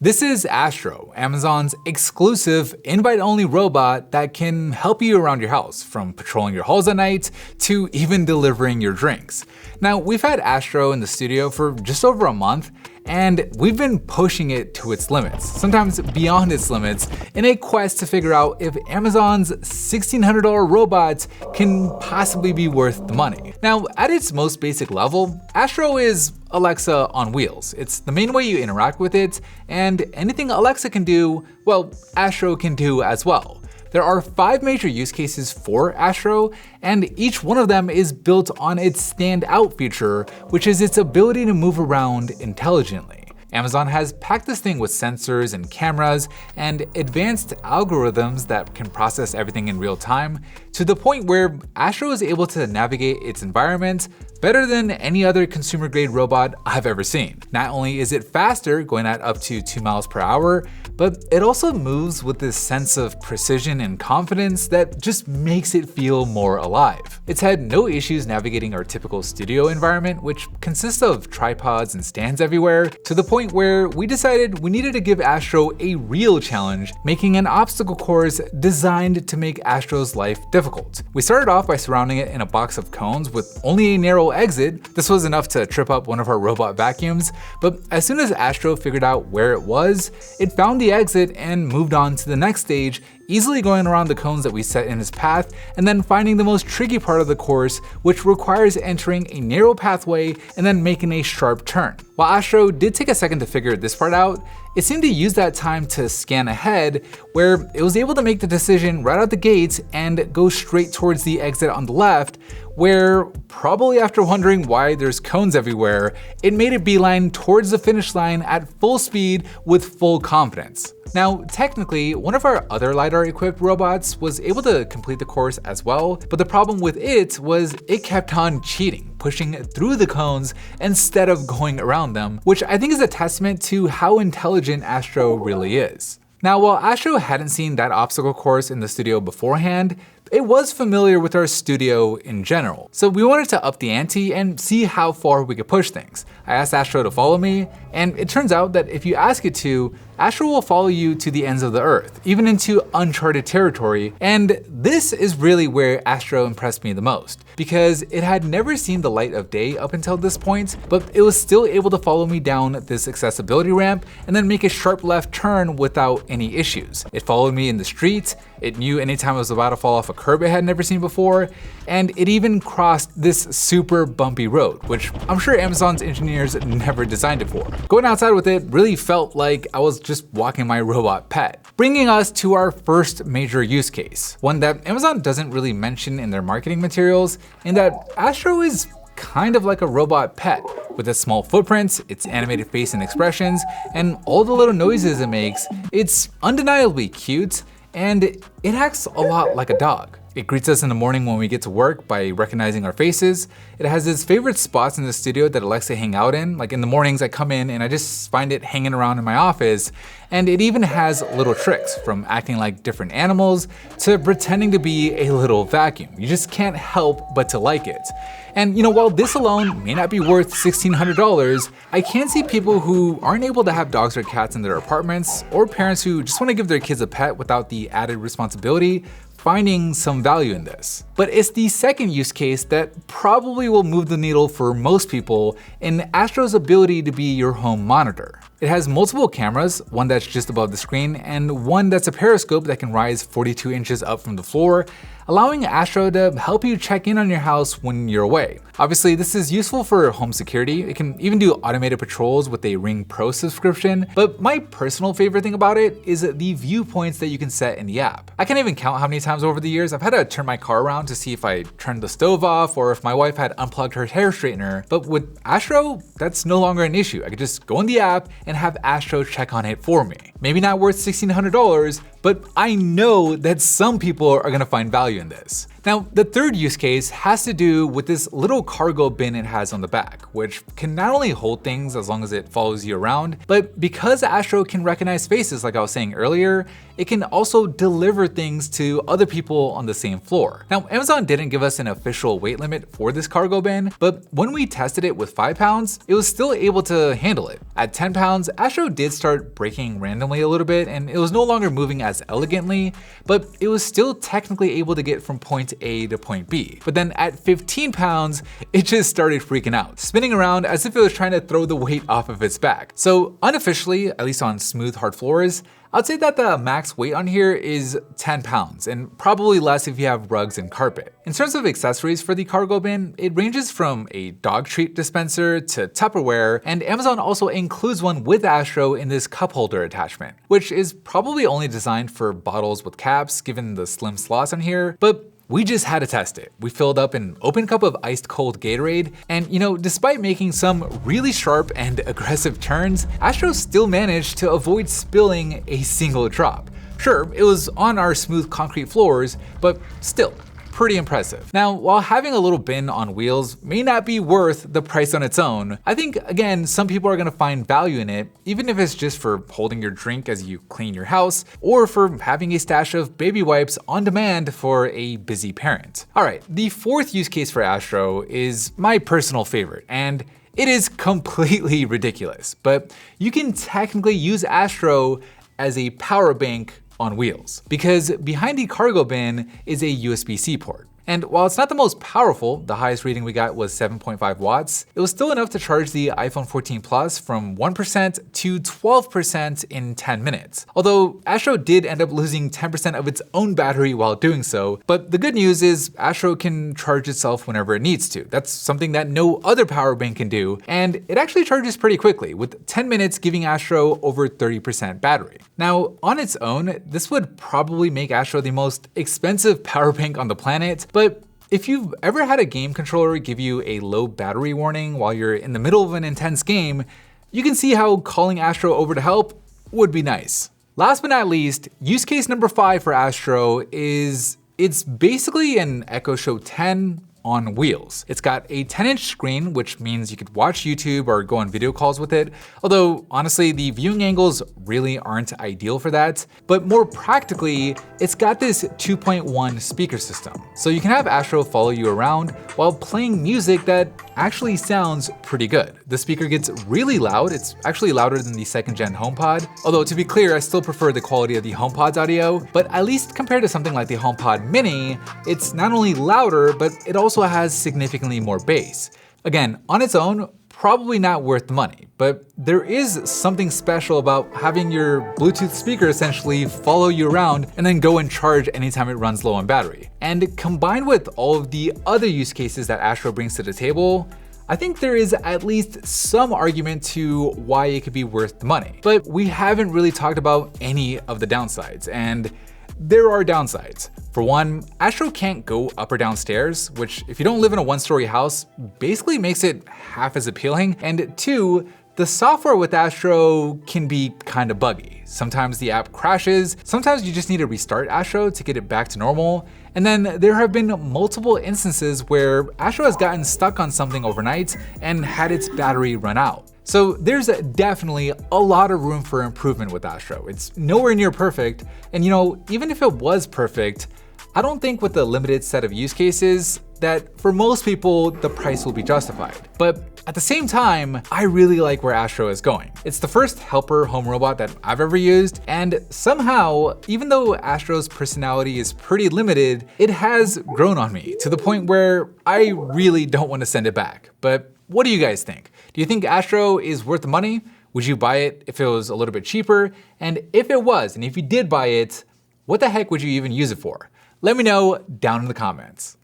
This is Astro, Amazon's exclusive invite-only robot that can help you around your house, from patrolling your halls at night to even delivering your drinks. Now, we've had Astro in the studio for just over a month, and we've been pushing it to its limits, sometimes beyond its limits, in a quest to figure out if Amazon's $1,600 robot can possibly be worth the money. Now, at its most basic level, Astro is Alexa on wheels. It's the main way you interact with it, and anything Alexa can do, well, Astro can do as well. There are 5 major use cases for Astro, and each one of them is built on its standout feature, which is its ability to move around intelligently. Amazon has packed this thing with sensors and cameras and advanced algorithms that can process everything in real time, to the point where Astro is able to navigate its environment better than any other consumer-grade robot I've ever seen. Not only is it faster, going at up to 2 miles per hour, but it also moves with this sense of precision and confidence that just makes it feel more alive. It's had no issues navigating our typical studio environment, which consists of tripods and stands everywhere, to the point where we decided we needed to give Astro a real challenge, making an obstacle course designed to make Astro's life difficult. We started off by surrounding it in a box of cones with only a narrow exit. This was enough to trip up one of our robot vacuums, but as soon as Astro figured out where it was, it found the exit and moved on to the next stage, easily going around the cones that we set in its path, and then finding the most tricky part of the course, which requires entering a narrow pathway and then making a sharp turn. While Astro did take a second to figure this part out, it seemed to use that time to scan ahead, where it was able to make the decision right out the gates and go straight towards the exit on the left, where, probably after wondering why there's cones everywhere, it made a beeline towards the finish line at full speed with full confidence. Now, technically, one of our other LiDAR-equipped robots was able to complete the course as well, but the problem with it was it kept on cheating, pushing through the cones instead of going around them, which I think is a testament to how intelligent Astro really is. Now, while Astro hadn't seen that obstacle course in the studio beforehand, it was familiar with our studio in general. So we wanted to up the ante and see how far we could push things. I asked Astro to follow me, and it turns out that if you ask it to, Astro will follow you to the ends of the earth, even into Uncharted Territory, and this is really where Astro impressed me the most, because it had never seen the light of day up until this point, but it was still able to follow me down this accessibility ramp and then make a sharp left turn without any issues. It followed me in the street, it knew anytime I was about to fall off a curb it had never seen before, and it even crossed this super bumpy road, which I'm sure Amazon's engineers never designed it for. Going outside with it really felt like I was just walking my robot pet. Bringing us to our first major use case, one that Amazon doesn't really mention in their marketing materials, in that Astro is kind of like a robot pet. With its small footprints, its animated face and expressions, and all the little noises it makes, it's undeniably cute, and it acts a lot like a dog. It greets us in the morning when we get to work by recognizing our faces. It has its favorite spots in the studio that it likes to hang out in. Like in the mornings I come in and I just find it hanging around in my office. And it even has little tricks, from acting like different animals to pretending to be a little vacuum. You just can't help but to like it. And while this alone may not be worth $1,600, I can see people who aren't able to have dogs or cats in their apartments, or parents who just want to give their kids a pet without the added responsibility, finding some value in this. But it's the second use case that probably will move the needle for most people in Astro's ability to be your home monitor. It has multiple cameras, one that's just above the screen and one that's a periscope that can rise 42 inches up from the floor, allowing Astro to help you check in on your house when you're away. Obviously, this is useful for home security. It can even do automated patrols with a Ring Pro subscription, but my personal favorite thing about it is the viewpoints that you can set in the app. I can't even count how many times over the years I've had to turn my car around to see if I turned the stove off or if my wife had unplugged her hair straightener, but with Astro, that's no longer an issue. I could just go in the app and have Astro check on it for me. Maybe not worth $1,600, but I know that some people are gonna find value in this. Now, the third use case has to do with this little cargo bin it has on the back, which can not only hold things as long as it follows you around, but because Astro can recognize faces like I was saying earlier, it can also deliver things to other people on the same floor. Now, Amazon didn't give us an official weight limit for this cargo bin, but when we tested it with 5 pounds, it was still able to handle it. At 10 pounds, Astro did start breaking randomly a little bit, and it was no longer moving as elegantly, but it was still technically able to get from point A to point B. But then at 15 pounds, it just started freaking out, spinning around as if it was trying to throw the weight off of its back. So unofficially, at least on smooth, hard floors, I'd say that the max weight on here is 10 pounds, and probably less if you have rugs and carpet. In terms of accessories for the cargo bin, it ranges from a dog treat dispenser to Tupperware, and Amazon also includes one with Astro in this cup holder attachment, which is probably only designed for bottles with caps given the slim slots on here, but we just had to test it. We filled up an open cup of iced cold Gatorade, and despite making some really sharp and aggressive turns, Astro still managed to avoid spilling a single drop. Sure, it was on our smooth concrete floors, but still, pretty impressive. Now, while having a little bin on wheels may not be worth the price on its own, I think, again, some people are gonna find value in it, even if it's just for holding your drink as you clean your house, or for having a stash of baby wipes on demand for a busy parent. All right, the fourth use case for Astro is my personal favorite, and it is completely ridiculous, but you can technically use Astro as a power bank on wheels, because behind the cargo bin is a USB-C port. And while it's not the most powerful, the highest reading we got was 7.5 watts, it was still enough to charge the iPhone 14 Plus from 1% to 12% in 10 minutes. Although Astro did end up losing 10% of its own battery while doing so, but the good news is Astro can charge itself whenever it needs to. That's something that no other power bank can do, and it actually charges pretty quickly, with 10 minutes giving Astro over 30% battery. Now, on its own, this would probably make Astro the most expensive power bank on the planet, but if you've ever had a game controller give you a low battery warning while you're in the middle of an intense game, you can see how calling Astro over to help would be nice. Last but not least, use case number 5 for Astro is it's basically an Echo Show 10 on wheels. It's got a 10-inch screen, which means you could watch YouTube or go on video calls with it, although honestly the viewing angles really aren't ideal for that. But more practically, it's got this 2.1 speaker system, so you can have Astro follow you around while playing music that actually sounds pretty good. The speaker gets really loud. It's actually louder than the 2nd gen HomePod, although to be clear, I still prefer the quality of the HomePod's audio, but at least compared to something like the HomePod Mini, it's not only louder, but it also has significantly more bass. Again, on its own, probably not worth the money, but there is something special about having your Bluetooth speaker essentially follow you around and then go and charge anytime it runs low on battery. And combined with all of the other use cases that Astro brings to the table, I think there is at least some argument to why it could be worth the money. But we haven't really talked about any of the downsides, and there are downsides. For one, Astro can't go up or down stairs, which if you don't live in a 1-story house, basically makes it half as appealing. And 2, the software with Astro can be kind of buggy. Sometimes the app crashes, sometimes you just need to restart Astro to get it back to normal. And then there have been multiple instances where Astro has gotten stuck on something overnight and had its battery run out. So there's definitely a lot of room for improvement with Astro. It's nowhere near perfect, and even if it was perfect, I don't think with the limited set of use cases that for most people the price will be justified. But at the same time, I really like where Astro is going. It's the first helper home robot that I've ever used, and somehow, even though Astro's personality is pretty limited, it has grown on me to the point where I really don't want to send it back. But what do you guys think? Do you think Astro is worth the money? Would you buy it if it was a little bit cheaper? And if it was, and if you did buy it, what the heck would you even use it for? Let me know down in the comments.